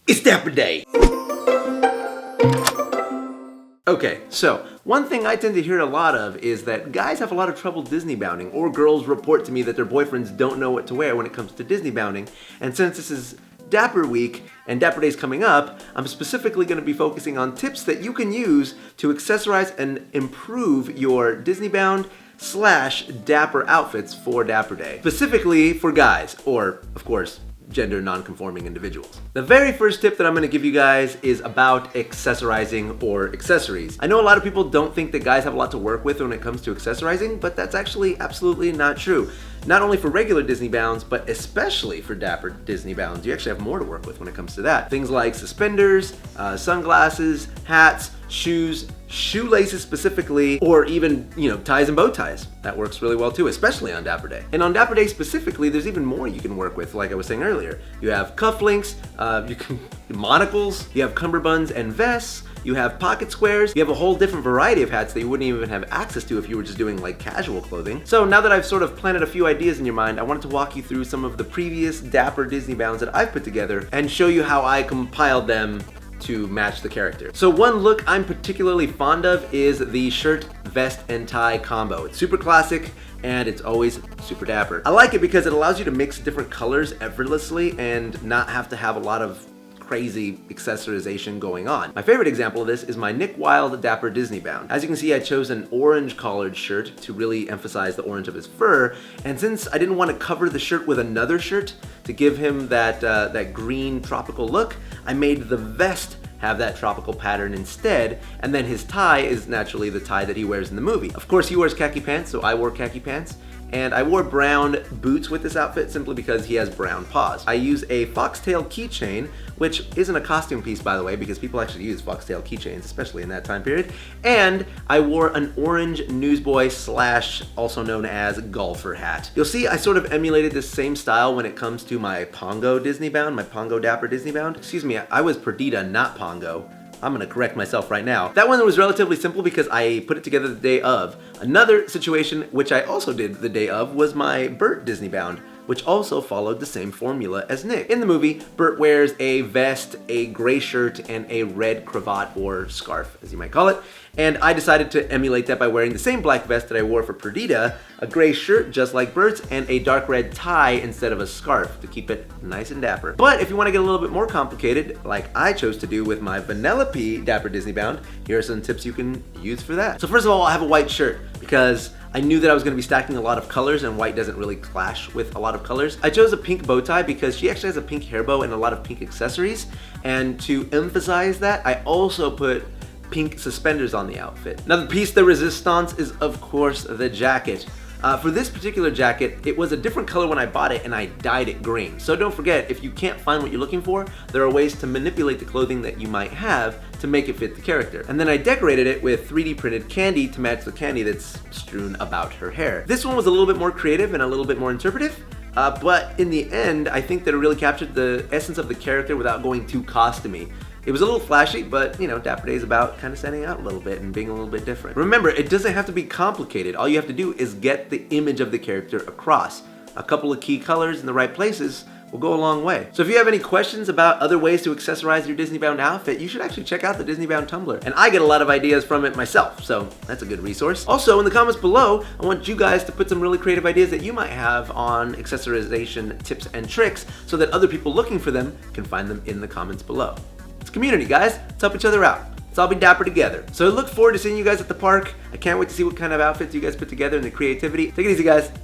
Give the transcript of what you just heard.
It's Dapper Day! Okay, so one thing I tend to hear a lot of is that guys have a lot of trouble Disney bounding, or girls report to me that their boyfriends don't know what to wear when it comes to Disney bounding. And since this is Dapper Week and Dapper Day's coming up, I'm specifically going to be focusing on tips that you can use to accessorize and improve your Disney bound / Dapper outfits for Dapper Day. Specifically for guys, or of course, gender non-conforming individuals. The very first tip that I'm going to give you guys is about accessorizing or accessories. I know a lot of people don't think that guys have a lot to work with when it comes to accessorizing, but that's actually absolutely not true. Not only for regular Disney bounds, but especially for Dapper Disney bounds. You actually have more to work with when it comes to that. Things like suspenders, sunglasses, hats, shoes, shoelaces specifically, or even, ties and bow ties. That works really well too, especially on Dapper Day. And on Dapper Day specifically, there's even more you can work with, like I was saying earlier. You have cufflinks, monocles, you have cummerbunds and vests, you have pocket squares, you have a whole different variety of hats that you wouldn't even have access to if you were just doing like casual clothing. So now that I've sort of planted a few ideas in your mind, I wanted to walk you through some of the previous Dapper Disney bounds that I've put together and show you how I compiled them to match the character. So one look I'm particularly fond of is the shirt, vest, and tie combo. It's super classic and it's always super dapper. I like it because it allows you to mix different colors effortlessly and not have to have a lot of crazy accessorization going on. My favorite example of this is my Nick Wilde Dapper Disneybound. As you can see, I chose an orange collared shirt to really emphasize the orange of his fur, and since I didn't want to cover the shirt with another shirt to give him that green tropical look, I made the vest have that tropical pattern instead, and then his tie is naturally the tie that he wears in the movie. Of course, he wears khaki pants, so I wore khaki pants. And I wore brown boots with this outfit simply because he has brown paws. I use a foxtail keychain, which isn't a costume piece, by the way, because people actually use foxtail keychains, especially in that time period. And I wore an orange newsboy / also known as golfer hat. You'll see I sort of emulated this same style when it comes to my Pongo Disneybound, my Pongo Dapper Disneybound. Excuse me, I was Perdita, not Pongo. I'm gonna correct myself right now. That one was relatively simple because I put it together the day of. Another situation, which I also did the day of, was my Burt Disneybound, which also followed the same formula as Nick. In the movie, Burt wears a vest, a gray shirt, and a red cravat or scarf, as you might call it. And I decided to emulate that by wearing the same black vest that I wore for Perdita, a gray shirt just like Burt's, and a dark red tie instead of a scarf to keep it nice and dapper. But if you want to get a little bit more complicated, like I chose to do with my Vanellope Dapper Disneybound, here are some tips you can use for that. So first of all, I have a white shirt because I knew that I was going to be stacking a lot of colors and white doesn't really clash with a lot of colors. I chose a pink bow tie because she actually has a pink hair bow and a lot of pink accessories. And to emphasize that, I also put pink suspenders on the outfit. Now the piece de resistance is of course the jacket. For this particular jacket, it was a different color when I bought it and I dyed it green. So don't forget, if you can't find what you're looking for, there are ways to manipulate the clothing that you might have to make it fit the character. And then I decorated it with 3D printed candy to match the candy that's strewn about her hair. This one was a little bit more creative and a little bit more interpretive, but in the end, I think that it really captured the essence of the character without going too costumey. It was a little flashy, but Dapper Day is about kind of standing out a little bit and being a little bit different. Remember, it doesn't have to be complicated. All you have to do is get the image of the character across. A couple of key colors in the right places will go a long way. So if you have any questions about other ways to accessorize your Disneybound outfit, you should actually check out the Disneybound Tumblr. And I get a lot of ideas from it myself, so that's a good resource. Also, in the comments below, I want you guys to put some really creative ideas that you might have on accessorization tips and tricks so that other people looking for them can find them in the comments below. It's community, guys. Let's help each other out. Let's all be dapper together. So I look forward to seeing you guys at the park. I can't wait to see what kind of outfits you guys put together and the creativity. Take it easy, guys.